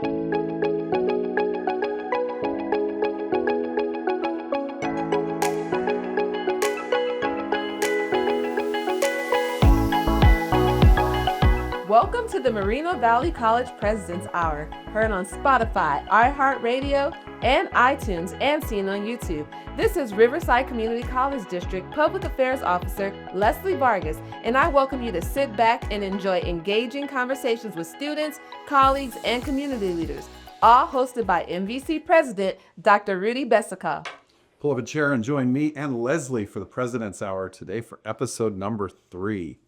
Welcome to the Moreno Valley College President's Hour, heard on Spotify, iHeartRadio, and iTunes, and seen on YouTube. This is Riverside Community College District Public Affairs Officer Leslie Vargas, and I welcome you to sit back and enjoy engaging conversations with students, colleagues, and community leaders, all hosted by MVC President Dr. Rudy Besikof. Pull up a chair and join me and Leslie for the President's Hour today for episode number 3.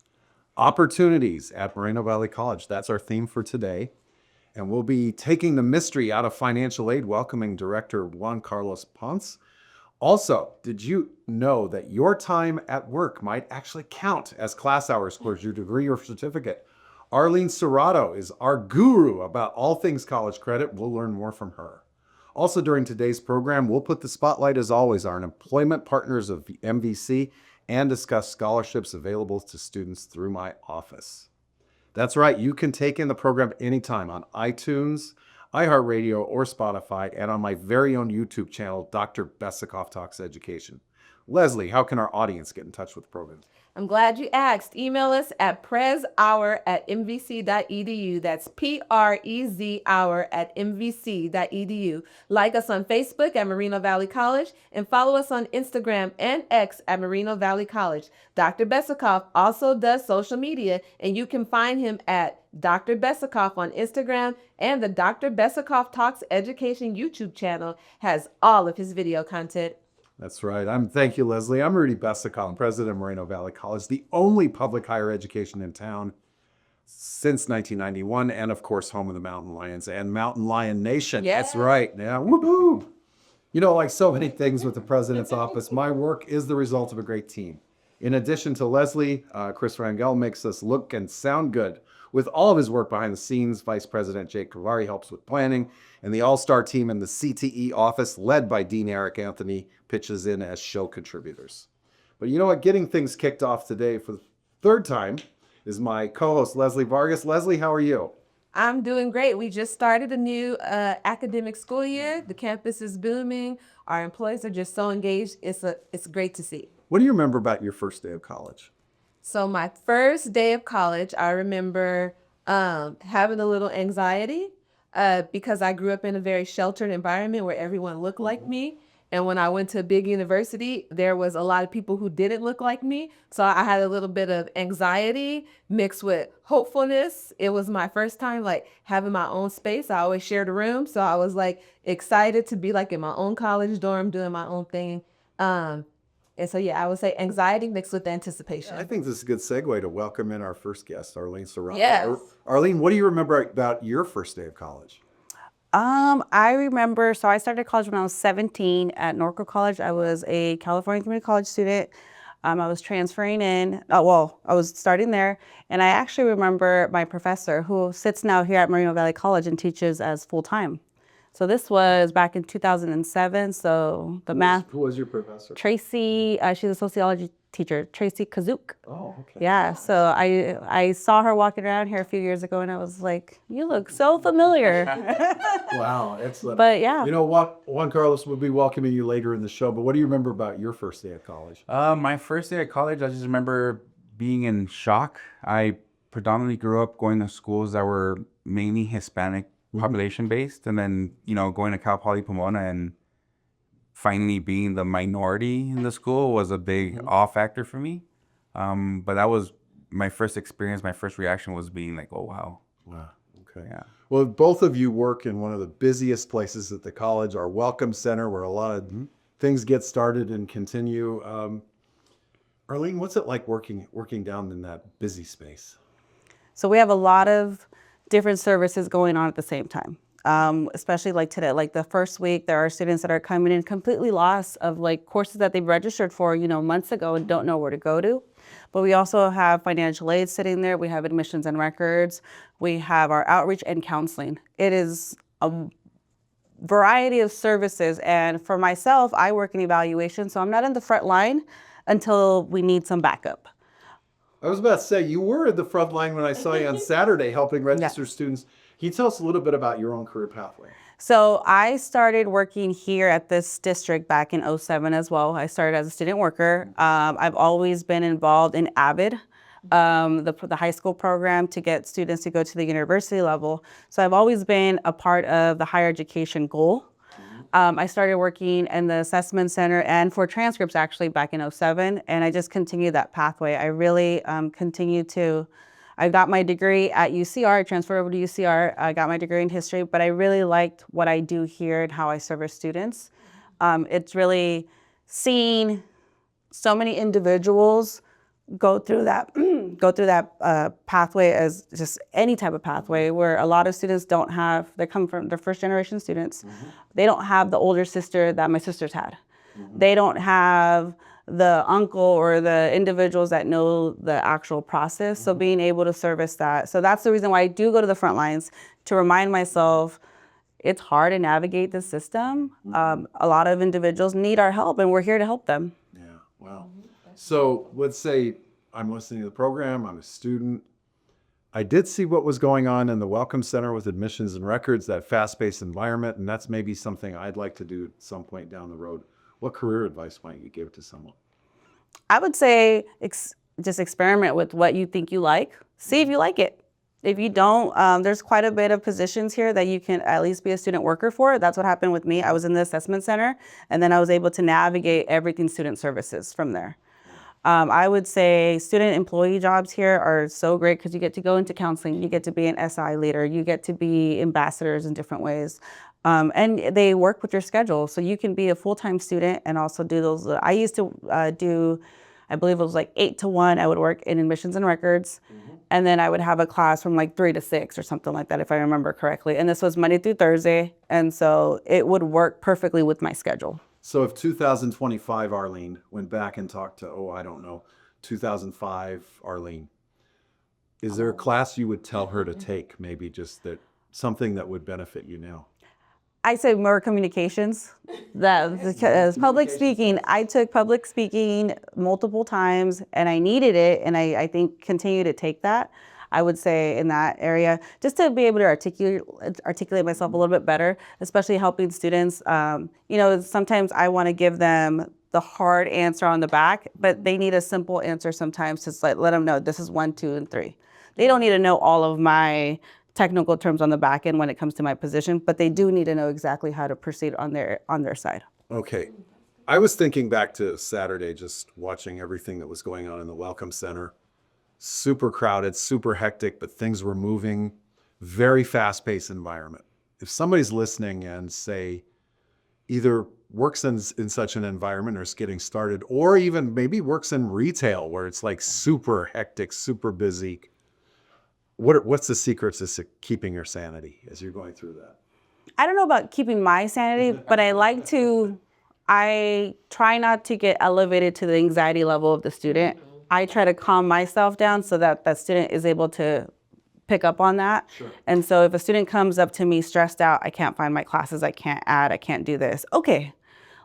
Opportunities at Moreno Valley College. That's our theme for today. And we'll be taking the mystery out of financial aid, welcoming Director Juan Carlos Ponce. Also, did you know that your time at work might actually count as class hours towards your degree or certificate? Arlene Serrato is our guru about all things college credit. We'll learn more from her. Also, during today's program, we'll put the spotlight, as always, on employment partners of the MVC and discuss scholarships available to students through my office. That's right, you can take in the program anytime on iTunes, iHeartRadio, or Spotify, and on my very own YouTube channel, Dr. Besikof Talks Education. Leslie, how can our audience get in touch with the program? I'm glad you asked. Email us at prezhour@mvc.edu. That's PREZ hour@mvc.edu. Like us on Facebook at Moreno Valley College and follow us on Instagram and X at Moreno Valley College. Dr. Besikof also does social media, and you can find him at Dr. Besikof on Instagram, and the Dr. Besikof Talks Education YouTube channel has all of his video content. That's right. Thank you, Leslie. I'm Rudy Besikof, President of Moreno Valley College, the only public higher education in town since 1991, and of course, home of the Mountain Lions and Mountain Lion Nation. Yeah. That's right. Now, woohoo! You know, like so many things with the President's office, my work is the result of a great team. In addition to Leslie, Chris Rangel makes us look and sound good. With all of his work behind the scenes, Vice President Jake Kavari helps with planning, and the all-star team in the CTE office, led by Dean Eric Anthony, pitches in as show contributors. But you know what? Getting things kicked off today for the third time is my co-host, Leslie Vargas. Leslie, how are you? I'm doing great. We just started a new academic school year. The campus is booming. Our employees are just so engaged. It's great to see. What do you remember about your first day of college? So my first day of college, I remember having a little anxiety because I grew up in a very sheltered environment where everyone looked like me. And when I went to a big university, there was a lot of people who didn't look like me. So I had a little bit of anxiety mixed with hopefulness. It was my first time like having my own space. I always shared a room. So I was like excited to be like in my own college dorm doing my own thing. And so, yeah, I would say anxiety mixed with anticipation. I think this is a good segue to welcome in our first guest, Arlene Serrato. Yes. Arlene, what do you remember about your first day of college? I remember, so I started college when I was 17 at Norco College. I was a California Community College student. I was transferring in, I was starting there. And I actually remember my professor who sits now here at Moreno Valley College and teaches as full-time. So this was back in 2007. So Who was your professor? Tracy, she's a sociology teacher, Tracy Kazook. Oh, okay. Yeah, so I saw her walking around here a few years ago and I was like, you look so familiar. Wow, excellent. But yeah. You know what? Juan Carlos will be welcoming you later in the show, but what do you remember about your first day at college? My first day at college, I just remember being in shock. I predominantly grew up going to schools that were mainly Hispanic population based, and then going to Cal Poly Pomona and finally being the minority in the school was a big awe factor for me. But that was my first experience. My first reaction was being like, oh wow. Okay. Yeah. Well, both of you work in one of the busiest places at the college, our Welcome Center, where a lot of things get started and continue. Arlene, what's it like working down in that busy space? So we have a lot of different services going on at the same time. Especially like today, like the first week, there are students that are coming in completely lost of like courses that they've registered for, months ago and don't know where to go to. But we also have financial aid sitting there. We have admissions and records. We have our outreach and counseling. It is a variety of services. And for myself, I work in evaluation, so I'm not in the front line until we need some backup. I was about to say, you were at the front line when I saw you on Saturday helping register students. Can you tell us a little bit about your own career pathway? So I started working here at this district back in '07 as well. I started as a student worker. I've always been involved in AVID, the high school program to get students to go to the university level. So I've always been a part of the higher education goal. I started working in the assessment center and for transcripts actually back in '07, and I just continued that pathway. I really continued to. I got my degree at UCR, I transferred over to UCR, I got my degree in history, but I really liked what I do here and how I service students. It's really seeing so many individuals go through that pathway as just any type of pathway where a lot of students don't have, they come from, they're first generation students. They don't have the older sister that my sisters had. They don't have the uncle or the individuals that know the actual process. So being able to service that. So that's the reason why I do go to the front lines, to remind myself it's hard to navigate the system. A lot of individuals need our help and we're here to help them. Yeah, wow. So let's say I'm listening to the program, I'm a student. I did see what was going on in the Welcome Center with admissions and records, that fast-paced environment, and that's maybe something I'd like to do at some point down the road. What career advice might you give to someone? I would say just experiment with what you think you like. See if you like it. If you don't, there's quite a bit of positions here that you can at least be a student worker for. That's what happened with me. I was in the assessment center, and then I was able to navigate everything student services from there. I would say student employee jobs here are so great because you get to go into counseling, you get to be an SI leader, you get to be ambassadors in different ways. And they work with your schedule. So you can be a full-time student and also do those. I used to do, I believe it was like 8 to 1. I would work in admissions and records. And then I would have a class from like 3 to 6 or something like that, if I remember correctly. And this was Monday through Thursday. And so it would work perfectly with my schedule. So if 2025 Arlene went back and talked to, I don't know, 2005 Arlene, is there a class you would tell her to take, maybe just that something that would benefit you now? I say more communications. Because public speaking, I took public speaking multiple times and I needed it, and I think continue to take that. I would say in that area, just to be able to articulate myself a little bit better, especially helping students. Sometimes I want to give them the hard answer on the back, but they need a simple answer sometimes to let them know this is 1, 2, and 3. They don't need to know all of my technical terms on the back end when it comes to my position, but they do need to know exactly how to proceed on their side. Okay. I was thinking back to Saturday, just watching everything that was going on in the Welcome Center. Super crowded, super hectic, but things were moving, very fast-paced environment. If somebody's listening and say either works in such an environment or is getting started, or even maybe works in retail where it's like super hectic, super busy, what's the secrets to keeping your sanity as you're going through that? I don't know about keeping my sanity, but I try not to get elevated to the anxiety level of the student. I try to calm myself down so that the student is able to pick up on that. Sure. And so if a student comes up to me stressed out, I can't find my classes, I can't add, I can't do this. Okay,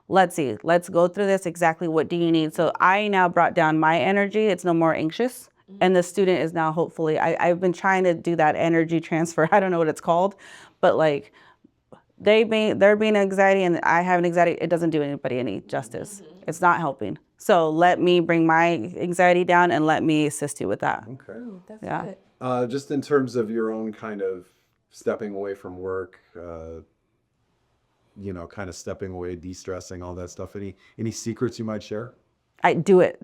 let's see, let's go through this. Exactly what do you need? So I now brought down my energy. It's no more anxious. And the student is now hopefully, I've been trying to do that energy transfer. I don't know what it's called, but like they're being anxiety and I have an anxiety. It doesn't do anybody any justice. It's not helping. So let me bring my anxiety down and let me assist you with that. Okay. Ooh, that's Yeah. good. Just in terms of your own kind of stepping away from work, kind of stepping away, de-stressing, all that stuff. Any secrets you might share? I do it.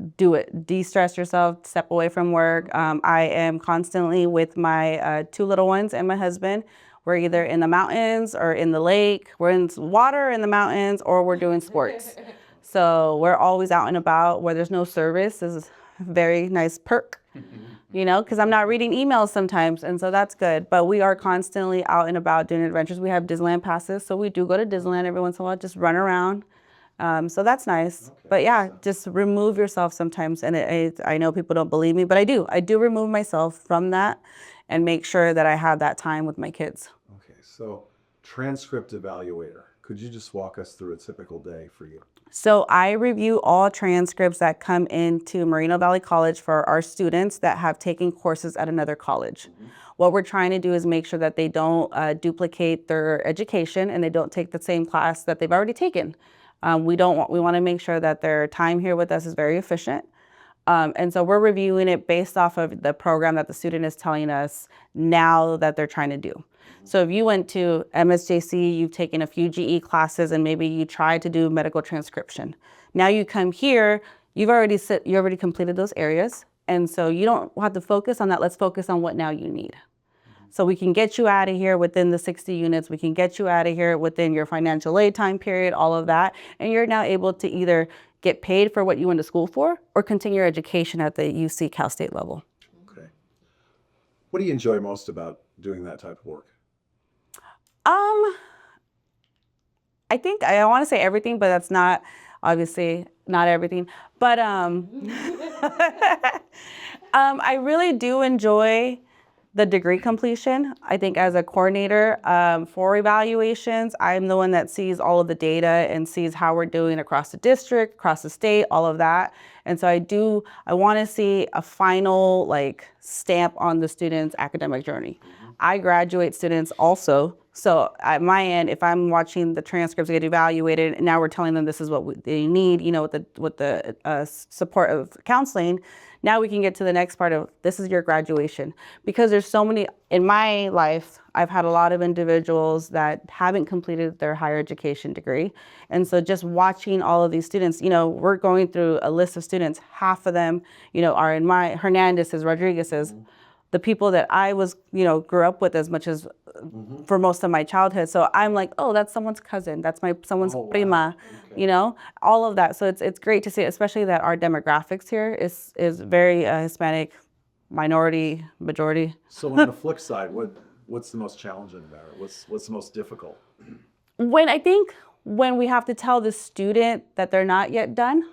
De-stress yourself, step away from work. I am constantly with my 2 little ones and my husband. We're either in the mountains or in the lake. We're in water in the mountains or we're doing sports. So we're always out and about where there's no service. This is a very nice perk, because I'm not reading emails sometimes. And so that's good. But we are constantly out and about doing adventures. We have Disneyland passes. So we do go to Disneyland every once in a while, just run around. So that's nice. Okay. But yeah, just remove yourself sometimes. And I know people don't believe me, but I do. I do remove myself from that and make sure that I have that time with my kids. Okay, so transcript evaluator. Could you just walk us through a typical day for you? So I review all transcripts that come into Moreno Valley College for our students that have taken courses at another college. What we're trying to do is make sure that they don't duplicate their education and they don't take the same class that they've already taken. We want to make sure that their time here with us is very efficient. And so we're reviewing it based off of the program that the student is telling us now that they're trying to do. So if you went to MSJC, you've taken a few GE classes and maybe you tried to do medical transcription. Now you come here, you already completed those areas. And so you don't have to focus on that. Let's focus on what now you need. So we can get you out of here within the 60 units. We can get you out of here within your financial aid time period, all of that. And you're now able to either get paid for what you went to school for or continue your education at the UC Cal State level. Okay. What do you enjoy most about doing that type of work? I think I want to say everything, but that's not obviously not everything. But I really do enjoy the degree completion. I think as a coordinator for evaluations, I'm the one that sees all of the data and sees how we're doing across the district, across the state, all of that. And so I want to see a final stamp on the student's academic journey. I graduate students also. So at my end, if I'm watching the transcripts get evaluated, and now we're telling them this is what they need, with the support of counseling, now we can get to the next part of this is your graduation. Because there's so many, in my life, I've had a lot of individuals that haven't completed their higher education degree. And so just watching all of these students, we're going through a list of students, half of them, are in my Hernandez's, Rodriguez's, the people that I was, grew up with as much as for most of my childhood. So I'm like, oh, that's someone's cousin. That's someone's prima, Okay. All of that. So it's great to see, especially that our demographics here is very Hispanic, minority, majority. So on the flip side, what's the most challenging about it? What's the most difficult? When we have to tell the student that they're not yet done,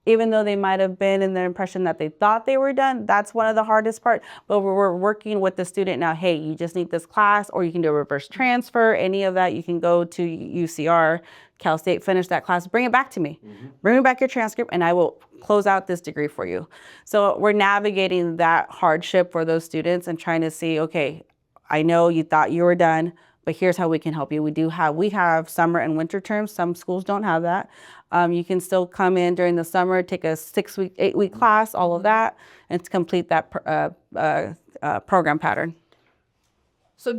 even though they might have been in the impression that they thought they were done, that's one of the hardest part. But we're working with the student now, hey, you just need this class, or you can do a reverse transfer, any of that. You can go to UCR, Cal State, finish that class, bring it back to me. Bring me back your transcript and I will close out this degree for you. So we're navigating that hardship for those students and trying to see, okay, I know you thought you were done, but here's how we can help you. We have summer and winter terms. Some schools don't have that. You can still come in during the summer, take a 6-week, 8-week class, all of that, and to complete that program pattern. So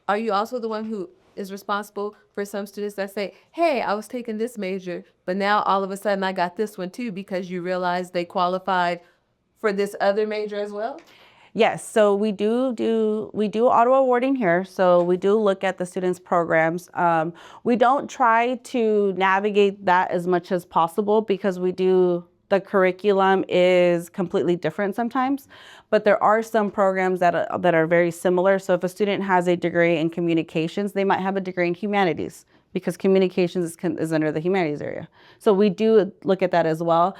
are you also the one who is responsible for some students that say, hey, I was taking this major, but now all of a sudden I got this one too, because you realized they qualified for this other major as well? Yes, so we do auto awarding here. So we do look at the students' programs. We don't try to navigate that as much as possible because the curriculum is completely different sometimes, but there are some programs that are very similar. So if a student has a degree in communications, they might have a degree in humanities because communications is under the humanities area. So we do look at that as well.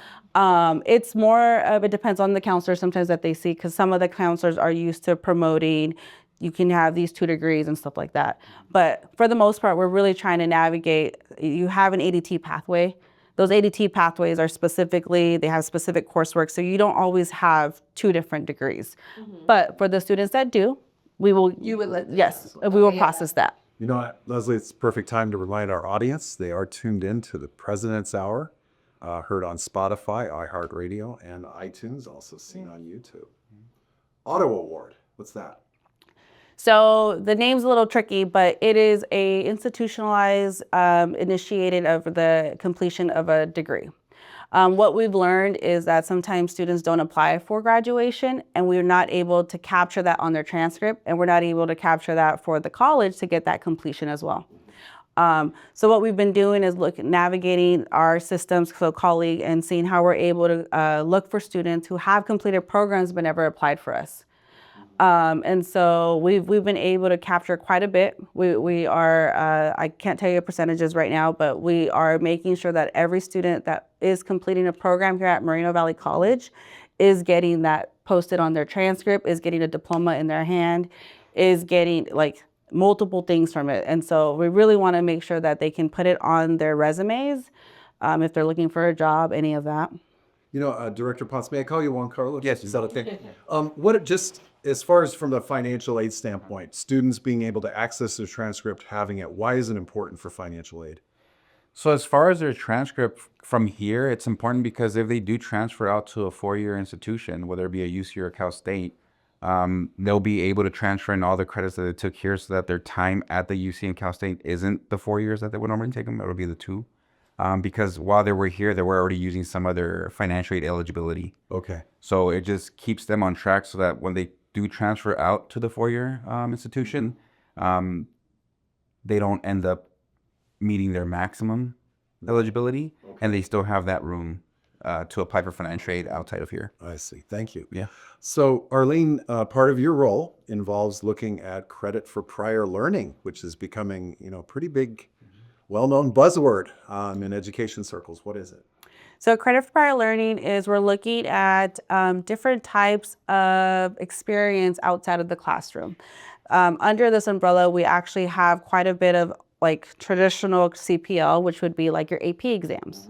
It's more of, it depends on the counselor sometimes that they see, because some of the counselors are used to promoting, you can have these 2 degrees and stuff like that. But for the most part, we're really trying to navigate, you have an ADT pathway. Those ADT pathways are they have specific coursework, so you don't always have 2 different degrees. But for the students that do, we will process that. You know what, Leslie, it's the perfect time to remind our audience they are tuned in to the President's Hour, heard on Spotify, iHeartRadio, and iTunes, also seen on YouTube. Auto Award, what's that? So the name's a little tricky, but it is a institutionalized initiated of the completion of a degree. What we've learned is that sometimes students don't apply for graduation and we're not able to capture that on their transcript, and we're not able to capture that for the college to get that completion as well. So what we've been doing is navigating our systems, so colleague, and seeing how we're able to look for students who have completed programs but never applied for us. And so we've been able to capture quite a bit. We are, I can't tell you percentages right now, but we are making sure that every student that is completing a program here at Moreno Valley College is getting that posted on their transcript, is getting a diploma in their hand, is getting multiple things from it. And so we really want to make sure that they can put it on their resumes if they're looking for a job, any of that. You know, Director Potts, may I call you Juan Carlos? Yes. Is that okay? What just as far as from the financial aid standpoint, students being able to access their transcript, having it, why is it important for financial aid? So as far as their transcript from here, it's important because if they do transfer out to a 4-year institution, whether it be a UC or a Cal State, they'll be able to transfer in all the credits that they took here so that their time at the UC and Cal State isn't the 4 years that they would normally take them. It'll be the 2. Because while they were here, they were already using some other financial aid eligibility. Okay. So it just keeps them on track so that when they do transfer out to the 4-year institution, they don't end up meeting their maximum eligibility, and they still have that room to apply for financial aid outside of here. I see. Thank you. Yeah. So, Arlene, part of your role involves looking at credit for prior learning, which is becoming, pretty big, well-known buzzword in education circles. What is it? So credit for prior learning is we're looking at different types of experience outside of the classroom. Under this umbrella, we actually have quite a bit of like traditional CPL, which would be like your AP exams.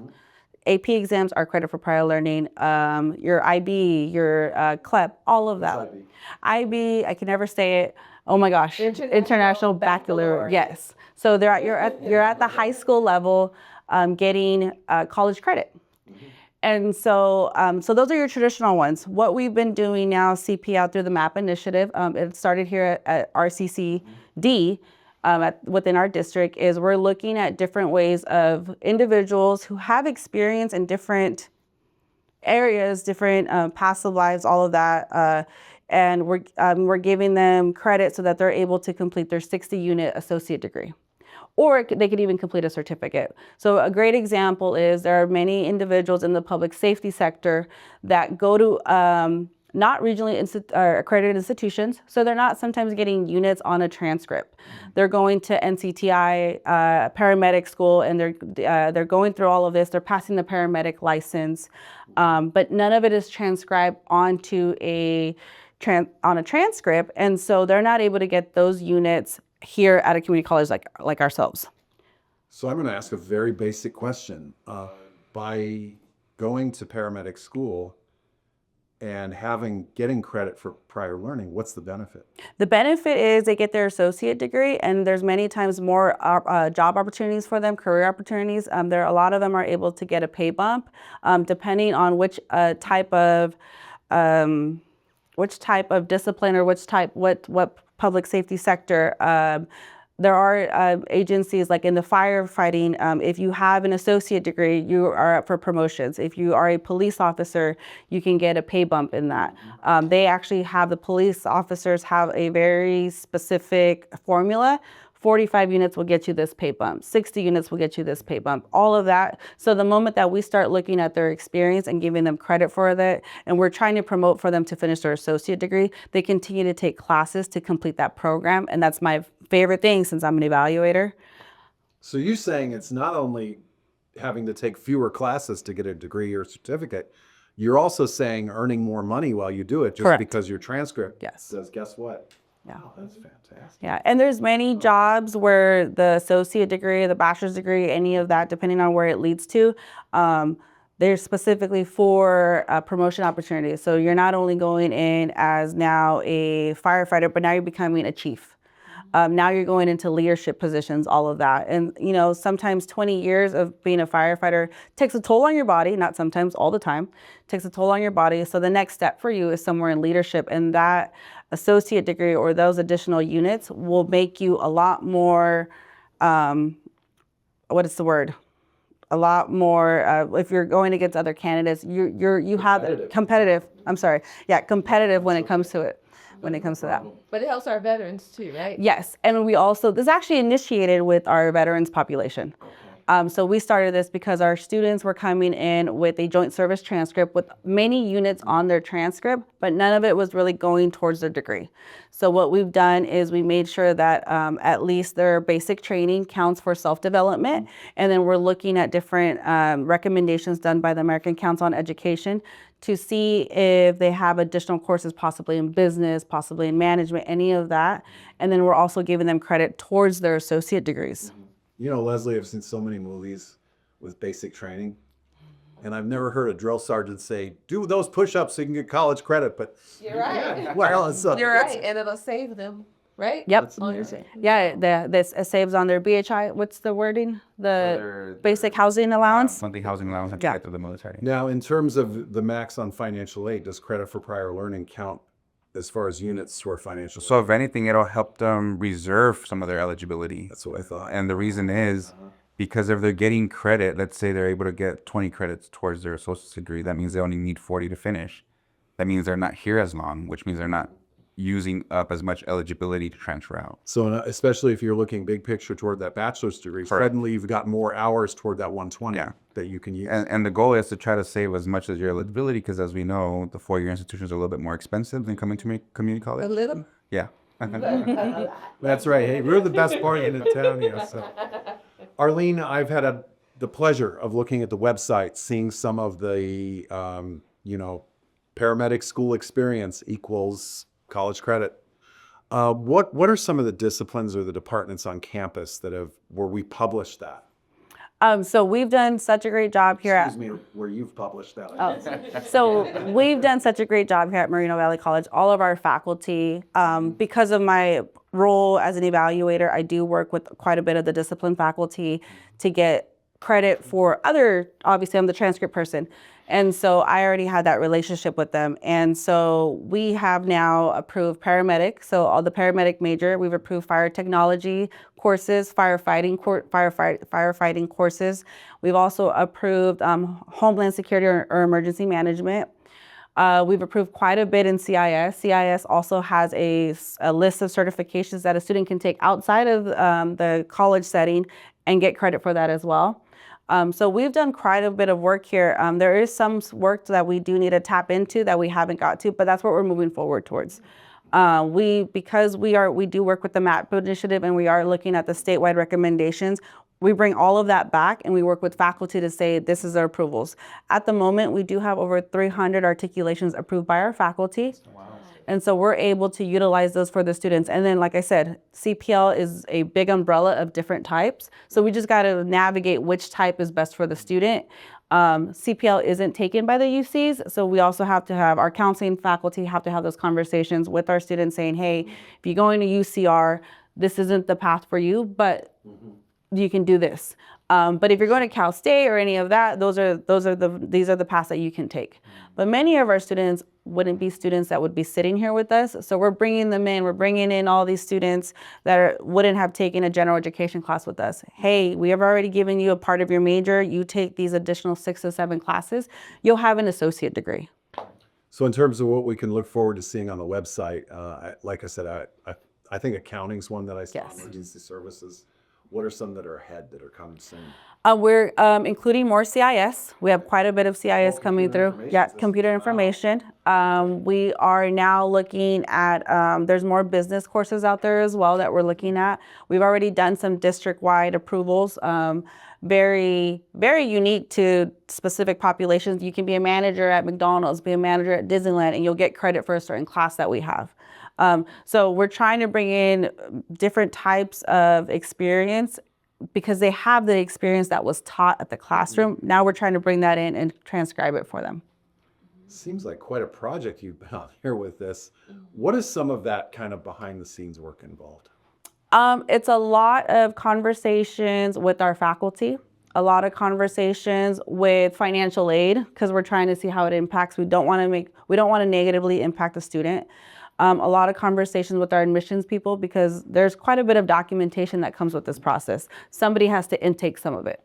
AP exams are credit for prior learning. Your IB, your CLEP, all of that. IB, I can never say it. Oh my gosh, International Baccalaureate. Yes. So you're at the high school level getting college credit. And so those are your traditional ones. What we've been doing now, CPL through the MAP initiative, it started here at RCCD within our district, is we're looking at different ways of individuals who have experience in different areas, different past lives, all of that. And we're giving them credit so that they're able to complete their 60-unit associate degree. Or they could even complete a certificate. So a great example is there are many individuals in the public safety sector that go to not regionally accredited institutions, so they're not sometimes getting units on a transcript. They're going to NCTI paramedic school, and they're going through all of this. They're passing the paramedic license, but none of it is transcribed onto a transcript, and so they're not able to get those units here at a community college like ourselves. So I'm going to ask a very basic question. By going to paramedic school and getting credit for prior learning, what's the benefit? The benefit is they get their associate degree, and there's many times more job opportunities for them, career opportunities. A lot of them are able to get a pay bump, depending on which type of discipline or what public safety sector. There are agencies like in the firefighting, if you have an associate degree, you are up for promotions. If you are a police officer, you can get a pay bump in that. They actually have, the police officers have a very specific formula. 45 units will get you this pay bump. 60 units will get you this pay bump. All of that. So the moment that we start looking at their experience and giving them credit for that, and we're trying to promote for them to finish their associate degree, they continue to take classes to complete that program. And that's my favorite thing since I'm an evaluator. So you're saying it's not only having to take fewer classes to get a degree or certificate, you're also saying earning more money while you do it just Correct. because your transcript Yes. says, guess what? Yeah. Oh, that's fantastic. Yeah, and there's many jobs where the associate degree, the bachelor's degree, any of that, depending on where it leads to, they're specifically for promotion opportunities. So you're not only going in as now a firefighter, but now you're becoming a chief. Now you're going into leadership positions, all of that. And, sometimes 20 years of being a firefighter takes a toll on your body, not sometimes, all the time, takes a toll on your body. So the next step for you is somewhere in leadership. And that associate degree or those additional units will make you a lot more, what is the word? A lot more, if you're going against other candidates, you have competitive. I'm sorry. Yeah, competitive when it comes to it. When it comes to that. But it helps our veterans too, right? Yes, and we also, this is actually initiated with our veterans population. So we started this because our students were coming in with a joint service transcript with many units on their transcript, but none of it was really going towards their degree. So what we've done is we made sure that at least their basic training counts for self-development, and then we're looking at different recommendations done by the American Council on Education to see if they have additional courses, possibly in business, possibly in management, any of that. And then we're also giving them credit towards their associate degrees. You know, Leslie, I've seen so many movies with basic training, and I've never heard a drill sergeant say, do those push-ups so you can get college credit. But You're right. well, it's You're right, and it'll save them, right? Yep. amazing. Yeah, this saves on their BHI. What's the wording? The basic housing allowance. Monthly housing allowance and Yeah. tied to the military. Now, in terms of the max on financial aid, does credit for prior learning count as far as units toward financial aid? So if anything, it'll help them reserve some of their eligibility. That's what I thought. And the reason is because if they're getting credit, let's say they're able to get 20 credits towards their associate's degree, that means they only need 40 to finish. That means they're not here as long, which means they're not using up as much eligibility to transfer out. So especially if you're looking big picture toward that bachelor's degree, suddenly you've got more hours toward that 120 that you can use. And the goal is to try to save as much as your eligibility, because as we know, the four-year institutions are a little bit more expensive than coming to community college. A little. Yeah. That's right. Hey, we're the best part in the town here. So. Arlene, I've had the pleasure of looking at the website, seeing some of the, paramedic school experience equals college credit. What are some of the disciplines or the departments on campus where we published that? So we've done such a great job here at. Excuse me, where you've published that. So we've done such a great job here at Moreno Valley College. All of our faculty, because of my role as an evaluator, I do work with quite a bit of the discipline faculty to get credit for obviously I'm the transcript person. And so I already had that relationship with them. And so we have now approved paramedic. So all the paramedic major, we've approved fire technology courses, firefighting courses. We've also approved homeland security or emergency management. We've approved quite a bit in CIS. CIS also has a list of certifications that a student can take outside of the college setting and get credit for that as well. So we've done quite a bit of work here. There is some work that we do need to tap into that we haven't got to, but that's what we're moving forward towards. Because we do work with the MAP initiative and we are looking at the statewide recommendations, we bring all of that back and we work with faculty to say this is our approvals. At the moment, we do have over 300 articulations approved by our faculty. Wow. And so we're able to utilize those for the students. And then, like I said, CPL is a big umbrella of different types. So we just got to navigate which type is best for the student. CPL isn't taken by the UCs. So we also have to have our counseling faculty have to have those conversations with our students saying, hey, if you're going to UCR, this isn't the path for you, but you can do this. But if you're going to Cal State or any of that, these are the paths that you can take. But many of our students wouldn't be students that would be sitting here with us. So we're bringing them in. We're bringing in all these students that wouldn't have taken a general education class with us. Hey, we have already given you a part of your major. You take these additional 6 to 7 classes, you'll have an associate degree. So in terms of what we can look forward to seeing on the website, like I said, I think accounting's one that I saw, Yes. emergency services. What are some that are ahead that are coming soon? We're including more CIS. We have quite a bit of CIS coming through. Yeah, computer information. We are now looking at, there's more business courses out there as well that we're looking at. We've already done some district-wide approvals, very, very unique to specific populations. You can be a manager at McDonald's, be a manager at Disneyland, and you'll get credit for a certain class that we have. So we're trying to bring in different types of experience because they have the experience that was taught at the classroom. Now we're trying to bring that in and transcribe it for them. Seems like quite a project you've been out here with this. What is some of that kind of behind the scenes work involved? It's a lot of conversations with our faculty, a lot of conversations with financial aid because we're trying to see how it impacts. We don't want to negatively impact the student. A lot of conversations with our admissions people because there's quite a bit of documentation that comes with this process. Somebody has to intake some of it.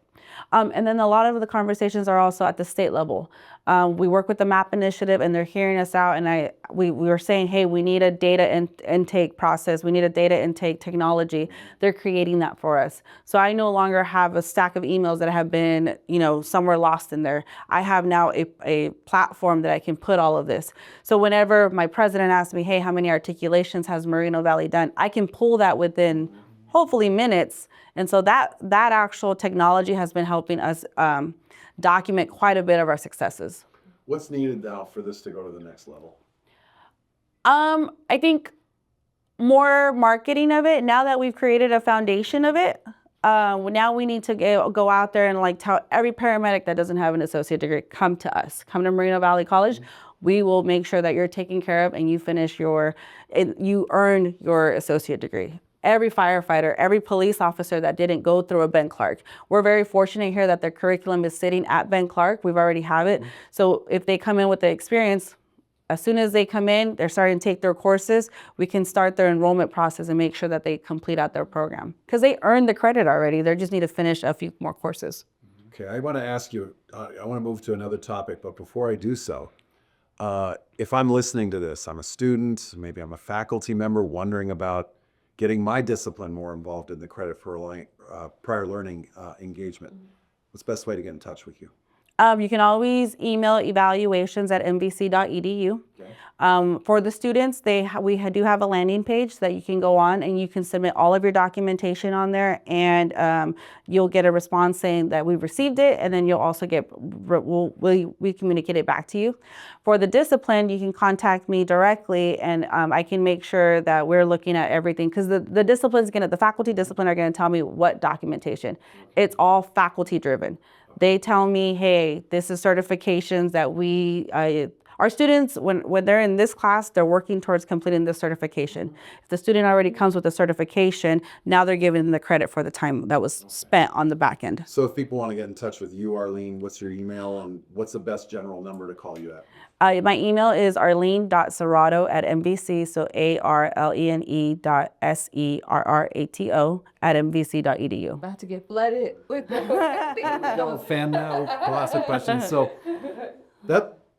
And then a lot of the conversations are also at the state level. We work with the MAP initiative and they're hearing us out and we were saying, hey, we need a data intake process. We need a data intake technology. They're creating that for us. So I no longer have a stack of emails that have been, somewhere lost in there. I have now a platform that I can put all of this. So whenever my president asks me, hey, how many articulations has Moreno Valley done? I can pull that within hopefully minutes. And so that actual technology has been helping us document quite a bit of our successes. What's needed now for this to go to the next level? I think more marketing of it. Now that we've created a foundation of it, now we need to go out there and like tell every paramedic that doesn't have an associate degree, come to us, come to Moreno Valley College. We will make sure that you're taken care of and you finish you earn your associate degree. Every firefighter, every police officer that didn't go through a Ben Clark. We're very fortunate here that their curriculum is sitting at Ben Clark. We've already have it. So if they come in with the experience, as soon as they come in, they're starting to take their courses, we can start their enrollment process and make sure that they complete out their program. Because they earned the credit already. They just need to finish a few more courses. Okay, I want to ask you, I want to move to another topic, but before I do so, if I'm listening to this, I'm a student, maybe I'm a faculty member wondering about getting my discipline more involved in the credit for prior learning engagement. What's the best way to get in touch with you? You can always email evaluations@mvc.edu. Okay. For the students, we do have a landing page that you can go on and you can submit all of your documentation on there, and you'll get a response saying that we've received it, and then you'll also get we communicate it back to you. For the discipline, you can contact me directly, and I can make sure that we're looking at everything, because the faculty discipline are going to tell me what documentation. It's all faculty driven. They tell me, hey, this is certifications that our students, when they're in this class, they're working towards completing this certification. If the student already comes with a certification, now they're given the credit for the time that was spent on the back end. So if people want to get in touch with you, Arlene, what's your email and what's the best general number to call you at? My email is arlene.serrato@mvc, so arlene.serrato@mvc.edu. About to get flooded with Fan mail, classic questions. So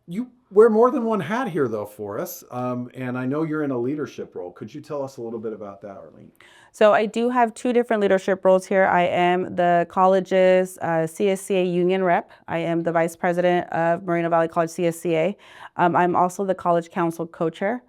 you wear more than one hat here, though, for us. And I know you're in a leadership role. Could you tell us a little bit about that, Arlene? So I do have two different leadership roles here. I am the college's CSCA union rep. I am the vice president of Moreno Valley College CSCA. I'm also the college council co-chair.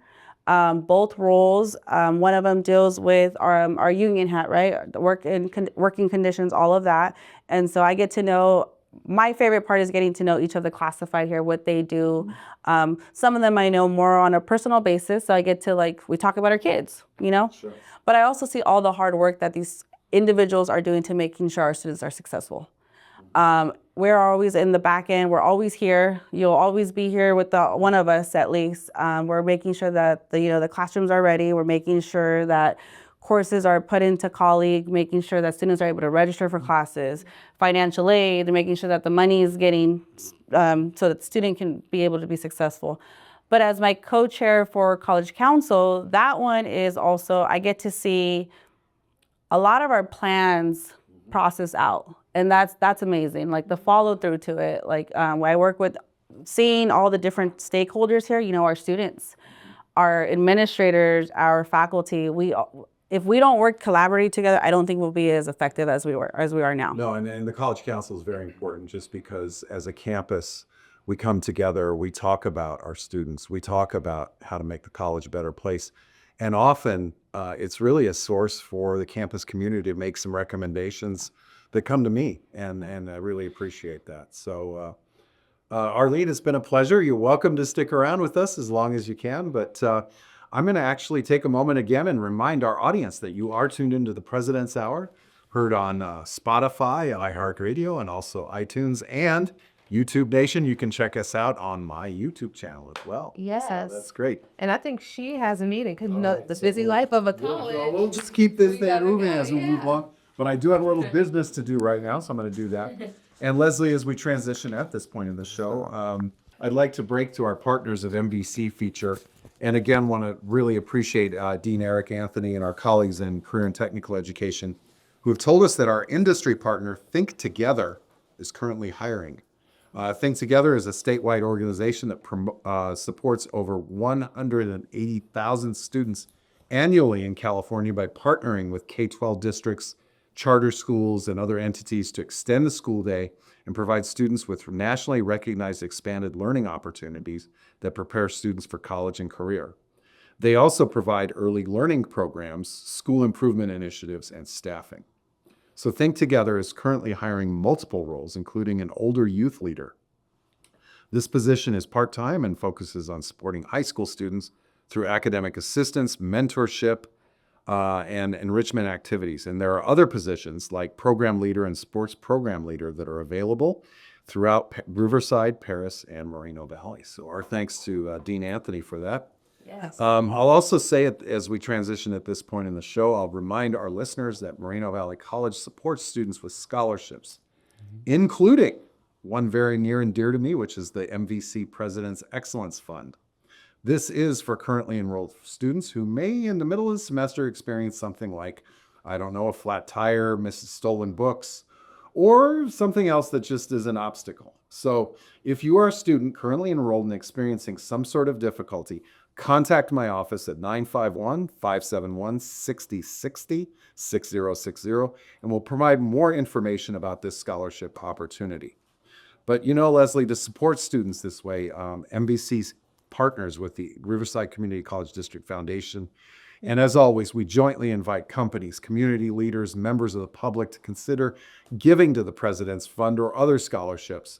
Both roles, one of them deals with our union hat, right? The working conditions, all of that. And so I get to know, my favorite part is getting to know each of the classified here, what they do. Some of them I know more on a personal basis. So I get to we talk about our kids, Sure. But I also see all the hard work that these individuals are doing to making sure our students are successful. We're always in the back end. We're always here. You'll always be here with one of us at least. We're making sure that the classrooms are ready. We're making sure that courses are put into colleague, making sure that students are able to register for classes, financial aid, making sure that the money is getting so that the student can be able to be successful. But as my co-chair for College Council, that one is also, I get to see a lot of our plans process out. And that's amazing. Like the follow through to it. I work with seeing all the different stakeholders here, our students, our administrators, our faculty. If we don't work collaboratively together, I don't think we'll be as effective as we are now. No, and the College Council is very important just because as a campus, we come together, we talk about our students, we talk about how to make the college a better place. And often it's really a source for the campus community to make some recommendations that come to me. And I really appreciate that. So Arlene, it's been a pleasure. You're welcome to stick around with us as long as you can. But I'm going to actually take a moment again and remind our audience that you are tuned into the President's Hour, heard on Spotify, iHeartRadio, and also iTunes and YouTube Nation. You can check us out on my YouTube channel as well. Yes. That's great. And I think she has a meeting because the busy life of a college. We'll just keep this thing moving as we move on. But I do have a little business to do right now, so I'm going to do that. And Leslie, as we transition at this point in the show, I'd like to break to our Partners of MVC feature. And again, want to really appreciate Dean Eric Anthony and our colleagues in career and technical education who have told us that our industry partner, Think Together, is currently hiring. Think Together is a statewide organization that supports over 180,000 students annually in California by partnering with K-12 districts, charter schools, and other entities to extend the school day and provide students with nationally recognized expanded learning opportunities that prepare students for college and career. They also provide early learning programs, school improvement initiatives, and staffing. So Think Together is currently hiring multiple roles, including an older youth leader. This position is part-time and focuses on supporting high school students through academic assistance, mentorship, and enrichment activities. And there are other positions like program leader and sports program leader that are available throughout Riverside, Paris, and Moreno Valley. So our thanks to Dean Anthony for that. Yes. I'll also say it as we transition at this point in the show, I'll remind our listeners that Moreno Valley College supports students with scholarships, including one very near and dear to me, which is the MVC President's Excellence Fund. This is for currently enrolled students who may, in the middle of the semester, experience something like, I don't know, a flat tire, stolen books, or something else that just is an obstacle. So if you are a student currently enrolled and experiencing some sort of difficulty, contact my office at 951-571-6060, 6060, and we'll provide more information about this scholarship opportunity. But you know, Leslie, to support students this way, MVC partners with the Riverside Community College District Foundation. And as always, we jointly invite companies, community leaders, members of the public to consider giving to the President's Fund or other scholarships,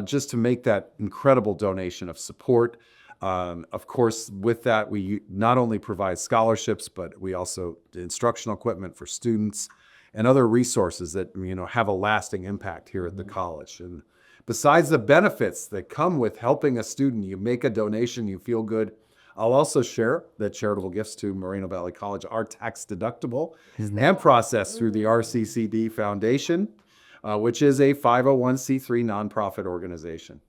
just to make that incredible donation of support. Of course, with that, we not only provide scholarships, but we also do instructional equipment for students and other resources that, you know, have a lasting impact here at the college. And besides the benefits that come with helping a student, you make a donation, you feel good. I'll also share that charitable gifts to Moreno Valley College are tax deductible and processed through the RCCD Foundation, which is a 501c3 nonprofit organization.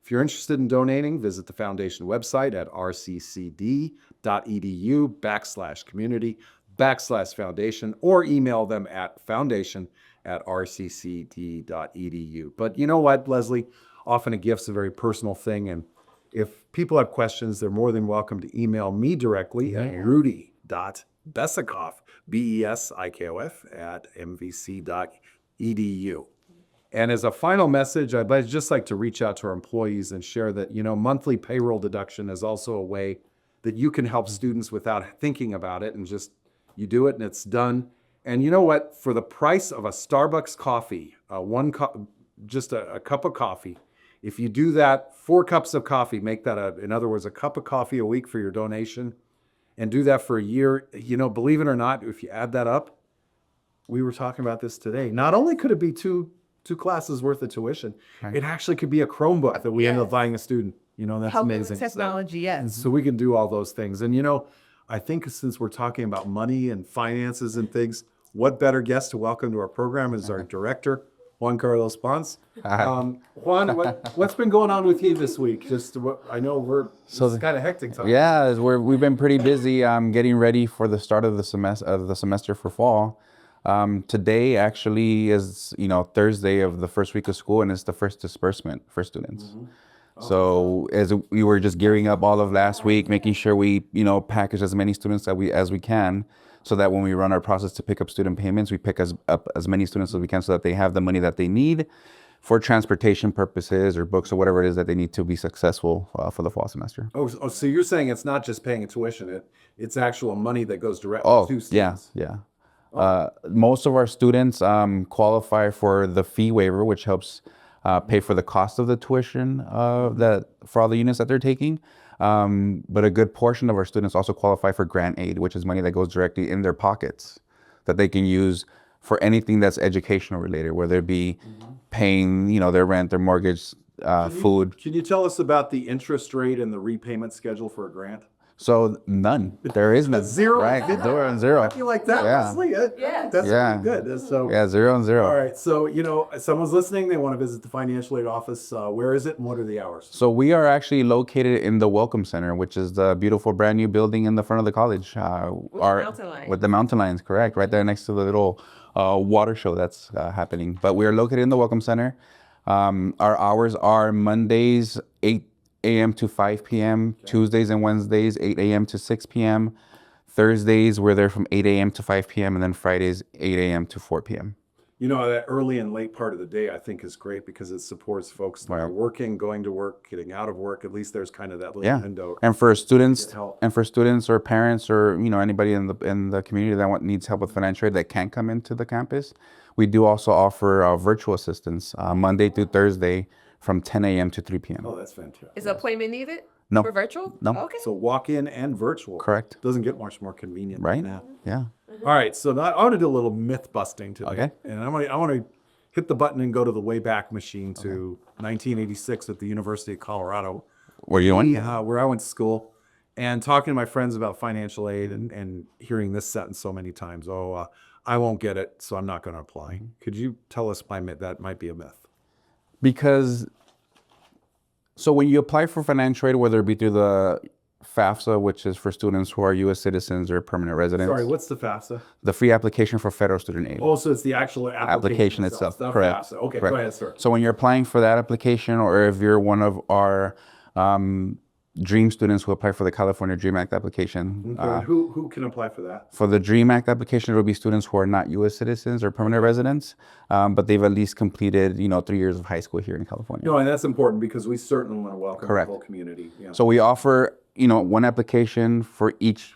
If you're interested in donating, visit the foundation website at rccd.edu/community/foundation or email them at foundation@rccd.edu. But you know what, Leslie? Often a gift's a very personal thing, and if people have questions, they're more than welcome to email me directly at rudy.besikof, BESIKOF, @mvc.edu. And as a final message, I'd just like to reach out to our employees and share that, you know, monthly payroll deduction is also a way that you can help students without thinking about it, and just you do it and it's done. And you know what? For the price of a Starbucks coffee, just a cup of coffee, if you do that, 4 cups of coffee, make that in other words, a cup of coffee a week for your donation, and do that for a year. You know, believe it or not, if you add that up, we were talking about this today. Not only could it be two classes worth of tuition, it actually could be a Chromebook that we end up buying a student. You know, that's Helping amazing. with technology, yes. So we can do all those things. And you know, I think since we're talking about money and finances and things, what better guest to welcome to our program is our director, Juan Carlos Ponce. Juan, what's been going on with you this week? I know it's kind of hectic time. Yeah, we've been pretty busy getting ready for the start of the semester for fall. Today actually is, you know, Thursday of the first week of school, and it's the first disbursement for students. Mm-hmm. So as we were just gearing up all of last week, making sure we, you know, package as many students as we can, so that when we run our process to pick up student payments, we pick up as many students as we can, so that they have the money that they need for transportation purposes or books or whatever it is that they need to be successful for the fall semester. Oh, so you're saying it's not just paying a tuition; it's actual money that goes directly to students. Yeah. Most of our students qualify for the fee waiver, which helps pay for the cost of the tuition for all the units that they're taking. But a good portion of our students also qualify for grant aid, which is money that goes directly in their pockets that they can use for anything that's educational related, whether it be paying, you know, their rent, their mortgage, food. Can you tell us about the interest rate and the repayment schedule for a grant? So none. There is none. Zero? Right. 0 and 0. You like that, Yeah. Leslie? That's pretty good. So, Yeah, 0 and 0. all right. So, you know, someone's listening, they want to visit the financial aid office. Where is it and what are the hours? So we are actually located in the Welcome Center, which is the beautiful brand new building in the front of the college. With the mountain lions, correct, right there next to the little water show that's happening. But we are located in the Welcome Center. Our hours are Mondays 8 a.m. to 5 p.m., Tuesdays and Wednesdays 8 a.m. to 6 p.m. Thursdays we're there from 8 a.m. to 5 p.m. and then Fridays 8 a.m. to 4 p.m. You know, that early and late part of the day I think is great because it supports folks that are working, going to work, getting out of work. At least there's kind of that little window. And for students Get help. or parents or, you know, anybody in the community that needs help with financial aid that can't come into the campus, we do also offer virtual assistance Monday through Thursday from 10 a.m. to 3 p.m. Oh, that's fantastic. Is an appointment needed? No. For virtual? No. Okay. So walk in and virtual. Correct. Doesn't get much more convenient Right? than that. Yeah. All right, so now I want to do a little myth busting today. Okay. And I want to hit the button and go to the Wayback Machine to 1986 at the University of Colorado, What are you doing? where I went to school, and talking to my friends about financial aid and hearing this sentence so many times. I won't get it, so I'm not going to apply. Could you tell us why that might be a myth? Because, so when you apply for financial aid, whether it be through the FAFSA, which is for students who are U.S. citizens or permanent residents. Sorry, what's the FAFSA? The free application for federal student aid. Oh, so it's the actual application itself. Not correct. FAFSA. Okay, Correct. go ahead, sir. So when you're applying for that application, or if you're one of our DREAM students who apply for the California DREAM Act application, Okay, who can apply for that? for the DREAM Act application, it will be students who are not U.S. citizens or permanent residents, but they've at least completed, 3 years of high school here in California. No, and that's important because we certainly want to welcome Correct. the whole community. Yeah. So we offer, one application for each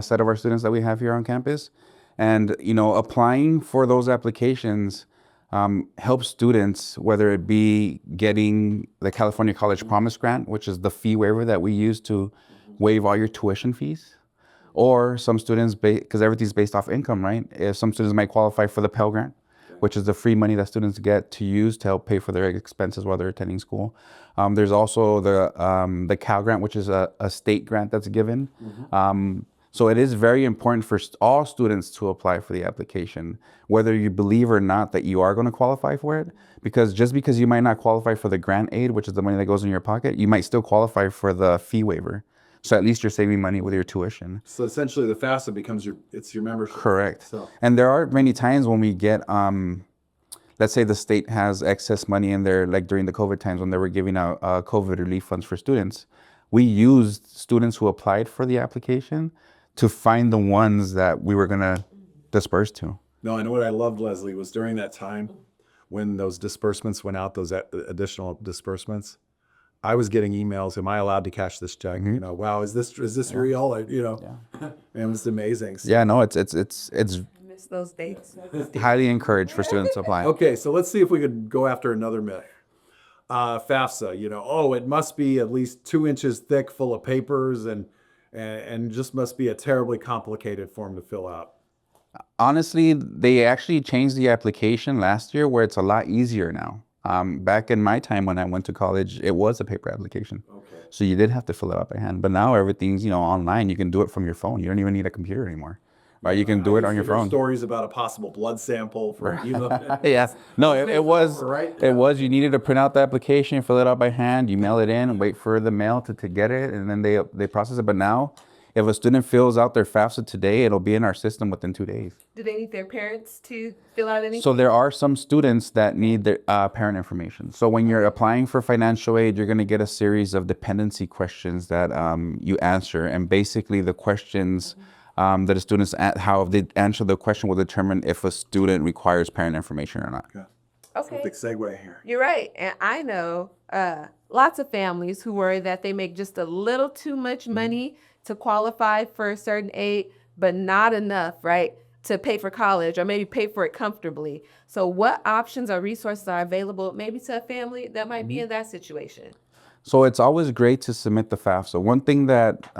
set of our students that we have here on campus. And, applying for those applications helps students, whether it be getting the California College Promise Grant, which is the fee waiver that we use to waive all your tuition fees, or some students, because everything's based off income, right? If some students might qualify for the Pell Grant, which is the free money that students get to use to help pay for their expenses while they're attending school. There's also the Cal Grant, which is a state grant that's given. So it is very important for all students to apply for the application, whether you believe or not that you are going to qualify for it. Because just because you might not qualify for the grant aid, which is the money that goes in your pocket, you might still qualify for the fee waiver. So at least you're saving money with your tuition. So essentially, the FAFSA becomes your membership. Correct. So. And there are many times when we get, let's say the state has excess money in there, like during the COVID times when they were giving out COVID relief funds for students. We used students who applied for the application to find the ones that we were going to disperse to. No, and what I loved, Leslie, was during that time when those disbursements went out, those additional disbursements, I was getting emails. Am I allowed to cash this check? Wow, is this real? And it was amazing. So, Yeah, no, it's I miss those dates. highly encouraged for students to apply. okay, so let's see if we could go after another myth. FAFSA, it must be at least 2 inches thick, full of papers, and just must be a terribly complicated form to fill out. Honestly, they actually changed the application last year where it's a lot easier now. Back in my time when I went to college, it was a paper application. Okay. So you did have to fill it out by hand. But now everything's, online. You can do it from your phone. You don't even need a computer anymore. Right? You can do it on your phone. Stories about a possible blood sample for Yes. No, it was. Right? It was. You needed to print out the application, fill it out by hand. You mail it in and wait for the mail to get it, and then they process it. But now, if a student fills out their FAFSA today, it'll be in our system within 2 days. Do they need their parents to fill out anything? So there are some students that need their parent information. So when you're applying for financial aid, you're going to get a series of dependency questions that you answer, and basically the questions. That the students, how they answer the question will determine if a student requires parent information or not. Okay. Big segue here. You're right. And I know lots of families who worry that they make just a little too much money to qualify for a certain aid, but not enough, right, to pay for college or maybe pay for it comfortably. So what options or resources are available maybe to a family that might be in that situation? So it's always great to submit the FAFSA. One thing that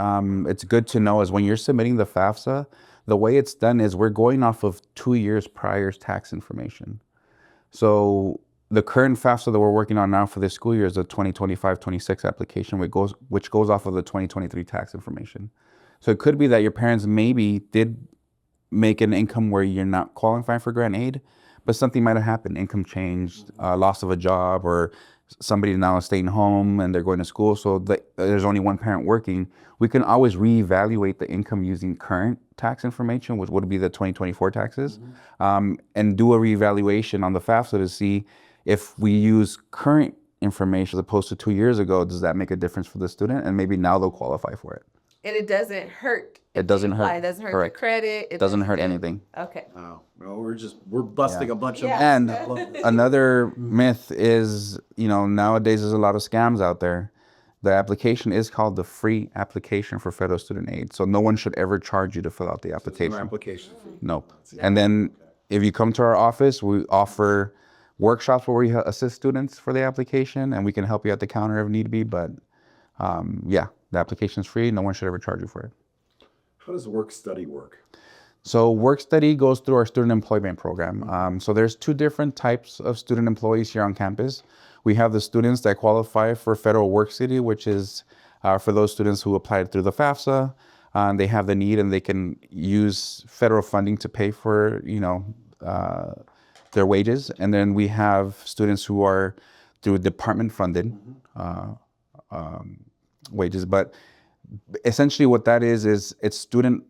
it's good to know is when you're submitting the FAFSA, the way it's done is we're going off of 2 years prior tax information. So the current FAFSA that we're working on now for this school year is the 2025-26 application, which goes off of the 2023 tax information. So it could be that your parents maybe did make an income where you're not qualifying for grant aid, but something might have happened, income changed, loss of a job, or somebody now is staying home and they're going to school, so there's only one parent working. We can always reevaluate the income using current tax information, which would be the 2024 taxes, and do a reevaluation on the FAFSA to see if we use current information as opposed to 2 years ago, does that make a difference for the student? And maybe now they'll qualify for it. And it doesn't hurt. It doesn't hurt. It doesn't hurt Correct. the credit. It doesn't hurt anything. Okay. Oh, well, we're busting a bunch of. Yeah. And another myth is, nowadays there's a lot of scams out there. The application is called the free application for federal student aid. So no one should ever charge you to fill out the application. Application fee. Nope. And then if you come to our office, we offer workshops where we assist students for the application, and we can help you at the counter if need be. But yeah, the application is free. No one should ever charge you for it. How does work study work? So work study goes through our student employment program. So there's two different types of student employees here on campus. We have the students that qualify for federal work study, which is for those students who applied through the FAFSA. They have the need and they can use federal funding to pay for, their wages. And then we have students who are through department funded wages. But essentially what that is it's student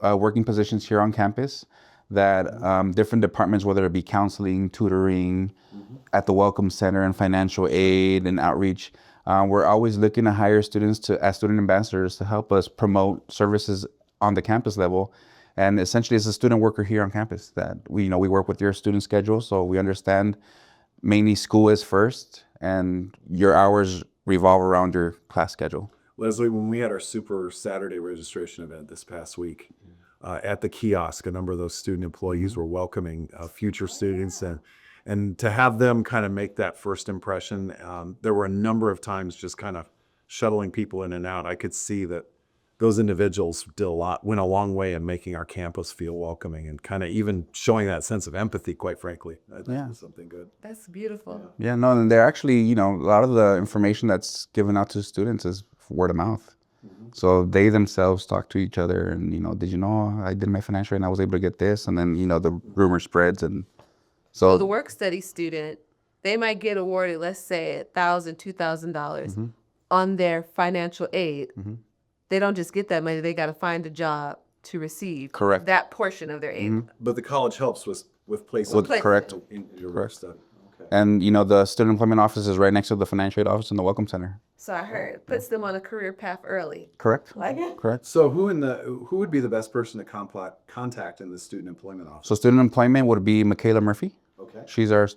working positions here on campus that different departments, whether it be counseling, tutoring, at the Welcome Center and financial aid and outreach, we're always looking to hire students as student ambassadors to help us promote services on the campus level. And essentially it's a student worker here on campus that we work with your student schedule. So we understand mainly school is first and your hours revolve around your class schedule. Leslie, when we had our Super Saturday registration event this past week, at the kiosk, a number of those student employees were welcoming future students, and to have them kind of make that first impression, there were a number of times just kind of shuttling people in and out. I could see that those individuals went a long way in making our campus feel welcoming and kind of even showing that sense of empathy, quite frankly. I think it's something good. That's beautiful. Yeah, no, and they're actually, a lot of the information that's given out to students is word of mouth. So they themselves talk to each other and, did you know I did my financial aid and I was able to get this? And then, the rumor spreads. And So the work study student, they might get awarded, let's say $1,000, $2,000 on their financial aid. They don't just get that money. They got to find a job to receive Correct. that portion of their aid. But the college helps with placement. Correct. In your work study. Okay. And, the student employment office is right next to the financial aid office in the Welcome Center. So I heard puts them on a career path early. Correct. Like it? Correct. So who would be the best person to contact in the student employment office? So student employment would be Michaela Murphy. Okay. She's our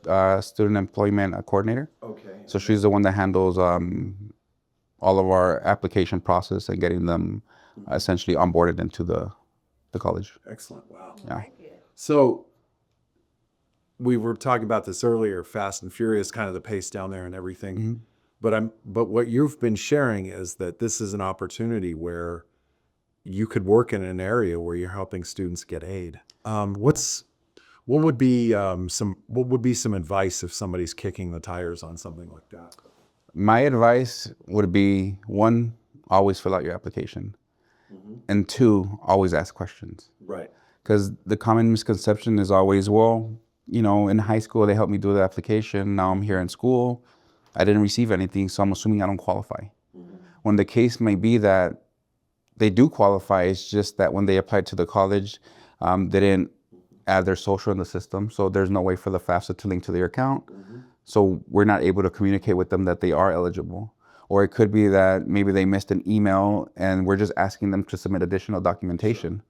student employment coordinator. Okay. So she's the one that handles all of our application process and getting them essentially onboarded into the college. Excellent. Wow. Yeah. So we were talking about this earlier, fast and furious, kind of the pace down there and everything. But what you've been sharing is that this is an opportunity where you could work in an area where you're helping students get aid. What would be some advice if somebody's kicking the tires on something like that? My advice would be, one, always fill out your application. And two, always ask questions. Right. Because the common misconception is always, well, in high school, they helped me do the application. Now I'm here in school. I didn't receive anything, so I'm assuming I don't qualify. When the case may be that they do qualify, it's just that when they applied to the college, they didn't add their social in the system. So there's no way for the FAFSA to link to their account. So we're not able to communicate with them that they are eligible. Or it could be that maybe they missed an email and we're just asking them to submit additional documentation,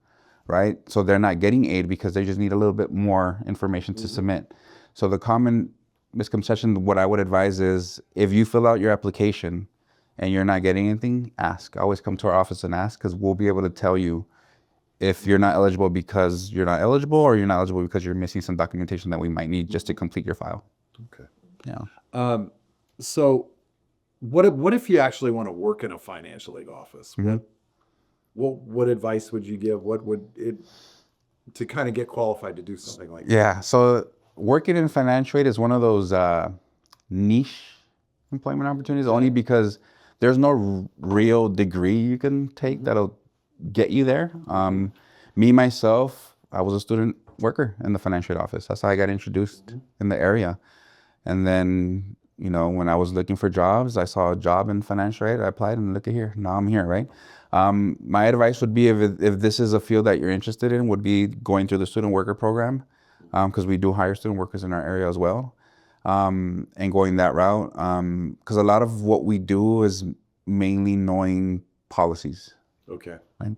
right? So they're not getting aid because they just need a little bit more information to submit. So the common misconception, what I would advise is if you fill out your application and you're not getting anything, ask. Always come to our office and ask, because we'll be able to tell you if you're not eligible because you're not eligible or you're not eligible because you're missing some documentation that we might need just to complete your file. Okay. Yeah. So what if you actually want to work in a financial aid office? What advice would you give? What would it to kind of get qualified to do something like that? Yeah. So working in financial aid is one of those niche employment opportunities, only because there's no real degree you can take that'll get you there. Me, myself, I was a student worker in the financial aid office. That's how I got introduced in the area. And then, when I was looking for jobs, I saw a job in financial aid. I applied and look at here. Now I'm here, right? My advice would be if this is a field that you're interested in, would be going through the student worker program, because we do hire student workers in our area as well, and going that route. Because a lot of what we do is mainly knowing policies. Okay. Right?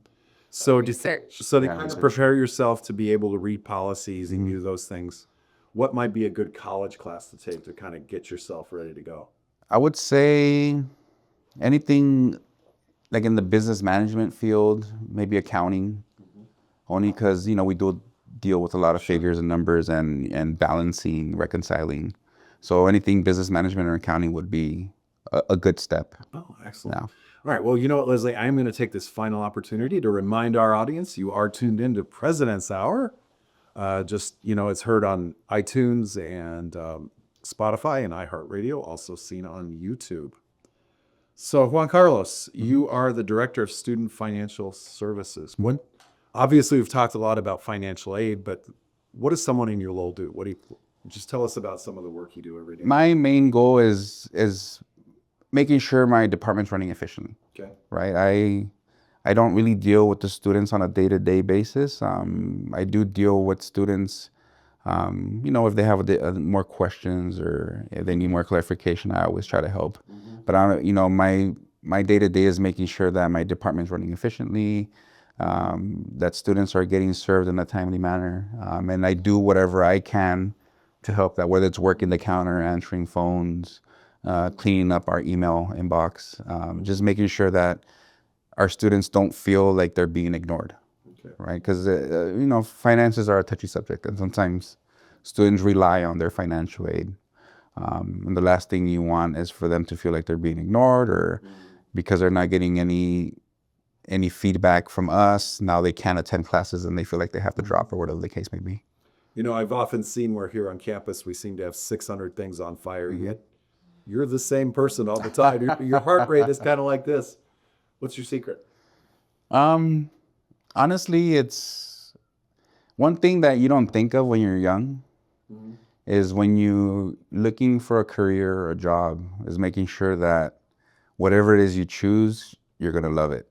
So Research. to kind of prepare yourself to be able to read policies and do those things, what might be a good college class to take to kind of get yourself ready to go? I would say anything like in the business management field, maybe accounting, only because, we do deal with a lot of figures and numbers and balancing, reconciling. So anything business management or accounting would be a good step. Oh, excellent. Yeah. All right. Well, you know what, Leslie? I'm going to take this final opportunity to remind our audience you are tuned into President's Hour. It's heard on iTunes and Spotify and iHeartRadio, also seen on YouTube. So, Juan Carlos, you are the Director of Student Financial Services. Obviously, we've talked a lot about financial aid, but what does someone in your role do? Just tell us about some of the work you do every day. My main goal is making sure my department's running efficiently. Okay. Right. I don't really deal with the students on a day-to-day basis. I do deal with students, if they have more questions or if they need more clarification, I always try to help. But my day-to-day is making sure that my department's running efficiently, that students are getting served in a timely manner, and I do whatever I can to help that, whether it's working the counter, answering phones, cleaning up our email inbox, just making sure that our students don't feel like they're being ignored, right? Because, finances are a touchy subject, and sometimes students rely on their financial aid. And the last thing you want is for them to feel like they're being ignored, or because they're not getting any feedback from us, now they can't attend classes and they feel like they have to drop, or whatever the case may be. I've often seen where here on campus, we seem to have 600 things on fire, yet you're the same person all the time. Your heart rate is kind of like this. What's your secret? Honestly, it's one thing that you don't think of when you're young is when you looking for a career or a job, is making sure that whatever it is you choose, you're going to love it.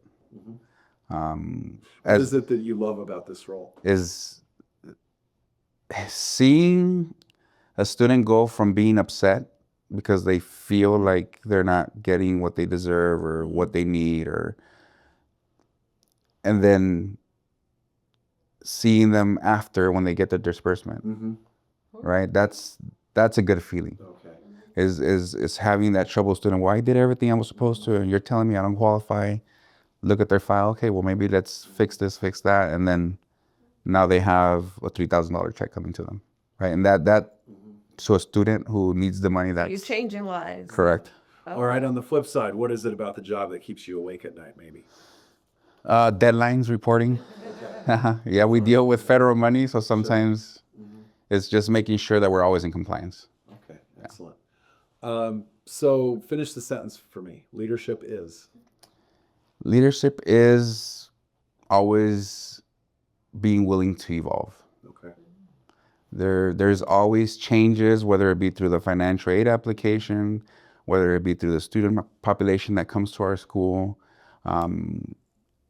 What is it that you love about this role? Is seeing a student go from being upset because they feel like they're not getting what they deserve or what they need, and then seeing them after when they get the disbursement, right? That's a good feeling. Okay. Is having that troubled student, well, I did everything I was supposed to, and you're telling me I don't qualify. Look at their file. Okay, well, maybe let's fix this, fix that, and then now they have a $3,000 check coming to them, right? And that to a student who needs the money, that's You're changing lives. correct. All right. On the flip side, what is it about the job that keeps you awake at night, maybe? Deadlines, reporting. Yeah, we deal with federal money, so sometimes it's just making sure that we're always in compliance. Okay, excellent. So finish the sentence for me. Leadership is always being willing to evolve. Okay. There's always changes, whether it be through the financial aid application, whether it be through the student population that comes to our school.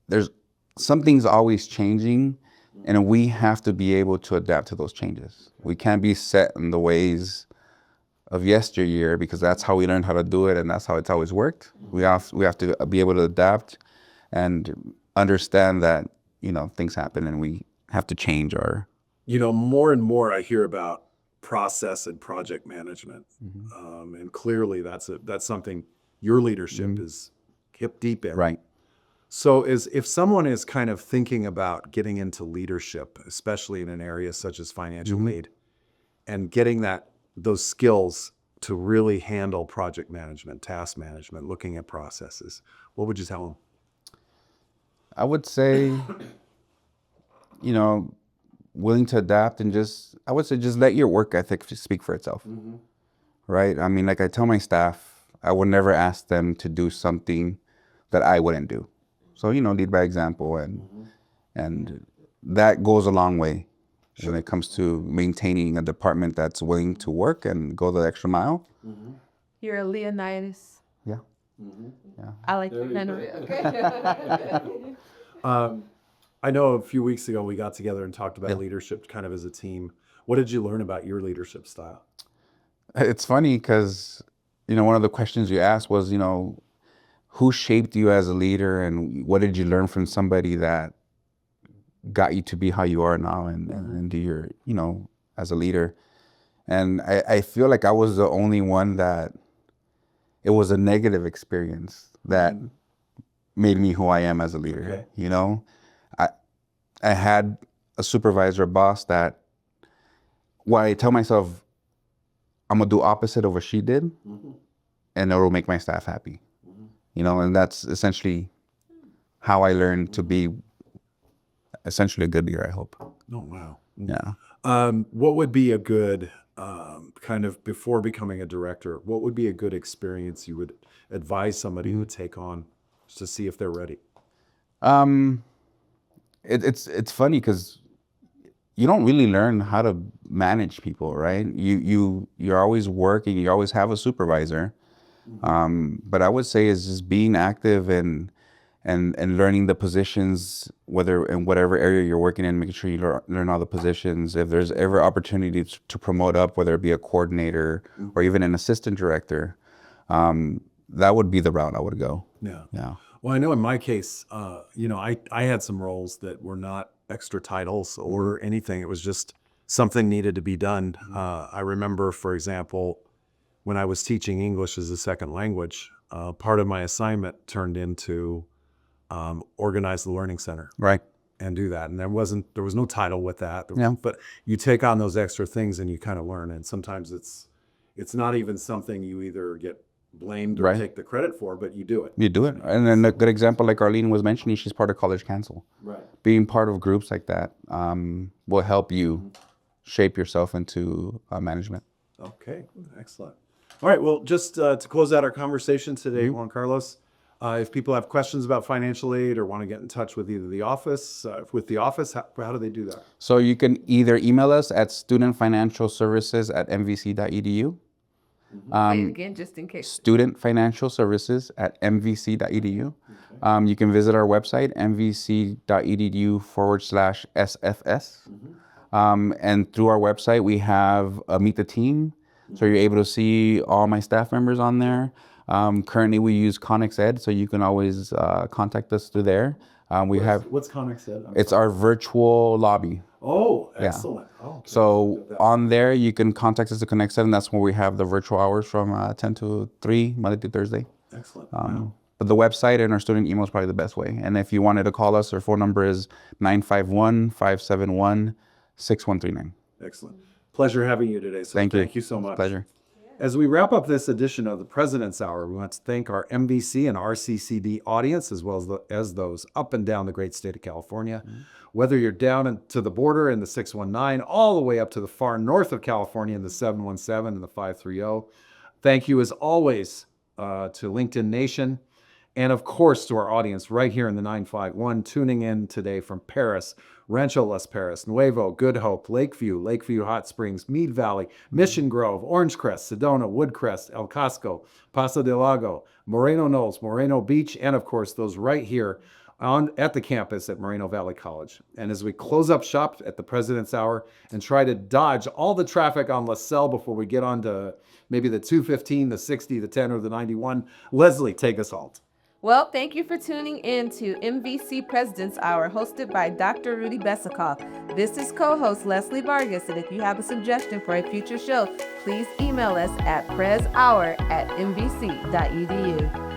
There's something's always changing, and we have to be able to adapt to those changes. We can't be set in the ways of yesteryear, because that's how we learned how to do it, and that's how it's always worked. We have to be able to adapt and understand that things happen, and we have to change our. More and more I hear about process and project management, and clearly that's something your leadership is hip deep in. Right. So if someone is kind of thinking about getting into leadership, especially in an area such as financial aid, and getting those skills to really handle project management, task management, looking at processes, what would you tell them? I would say, willing to adapt, and just let your work ethic speak for itself. Right? I mean, like I tell my staff, I would never ask them to do something that I wouldn't do. So, lead by example, and that goes a long way when it comes to maintaining a department that's willing to work and go the extra mile. You're a Leonidas. Yeah. Yeah. I like that. Okay. I know a few weeks ago we got together and talked about leadership kind of as a team. What did you learn about your leadership style? It's funny because, one of the questions you asked was, who shaped you as a leader, and what did you learn from somebody that got you to be how you are now and do your, as a leader. And I feel like I was the only one that it was a negative experience that made me who I am as a leader. Okay. I had a supervisor, a boss that, why I tell myself I'm gonna do opposite of what she did, and it will make my staff happy. And that's essentially how I learned to be essentially a good leader, I hope. Oh, wow. Yeah. What would be a good kind of before becoming a director? What would be a good experience you would advise somebody to take on to see if they're ready? It's funny because you don't really learn how to manage people, right? You're always working. You always have a supervisor. But I would say is just being active and learning the positions, whether in whatever area you're working in, making sure you learn all the positions. If there's ever opportunity to promote up, whether it be a coordinator or even an assistant director, that would be the route I would go. Yeah. Yeah. Well, I know in my case, I had some roles that were not extra titles or anything. It was just something needed to be done. I remember, for example, when I was teaching English as a second language, part of my assignment turned into organize the learning center Right. and do that. And there was no title with that. Yeah. But you take on those extra things and you kind of learn. And sometimes it's not even something you either get blamed or Right. take the credit for, but you do it. You do it. And then a good example, like Arlene was mentioning, she's part of College Council. Right. Being part of groups like that will help you shape yourself into management. Okay, excellent. All right, well, just to close out our conversation today, Juan Carlos, if people have questions about financial aid or want to get in touch with either the office, how do they do that? So you can either email us at studentfinancialservices@mvc.edu. Say it again, just in case. studentfinancialservices@mvc.edu. You can visit our website, mvc.edu/SFS. And through our website, we have a Meet the Team. So you're able to see all my staff members on there. Currently, we use Connex Ed, so you can always contact us through there. What's Connex Ed? It's our virtual lobby. Oh, excellent. Oh, okay. So on there, you can contact us to Connex Ed, and that's where we have the virtual hours from 10 to 3, Monday through Thursday. Excellent. Wow. But the website and our student email is probably the best way. And if you wanted to call us, our phone number is 951-571-6139. Excellent. Pleasure having you today. So Thank you. Thank you so much. Pleasure. As we wrap up this edition of the President's Hour, we want to thank our MVC and RCCD audience, as well as those up and down the great state of California. Whether you're down to the border in the 619, all the way up to the far north of California in the 717 and the 530. Thank you, as always, to LinkedIn Nation, and of course to our audience right here in the 951, tuning in today from Paris, Rancho Las Perras, Nuevo, Good Hope, Lakeview Hot Springs, Mead Valley, Mission Grove, Orange Crest, Sedona, Woodcrest, El Casco, Paso del Lago, Moreno Knolls, Moreno Beach, and of course those right here at the campus at Moreno Valley College. And as we close up shop at the President's Hour and try to dodge all the traffic on LaSalle before we get on to maybe the 215, the 60, the 10, or the 91, Leslie, take us home. Well, thank you for tuning in to MVC President's Hour, hosted by Dr. Rudy Besikof. This is co-host Leslie Vargas, and if you have a suggestion for a future show, please email us at prezhour@mvc.edu.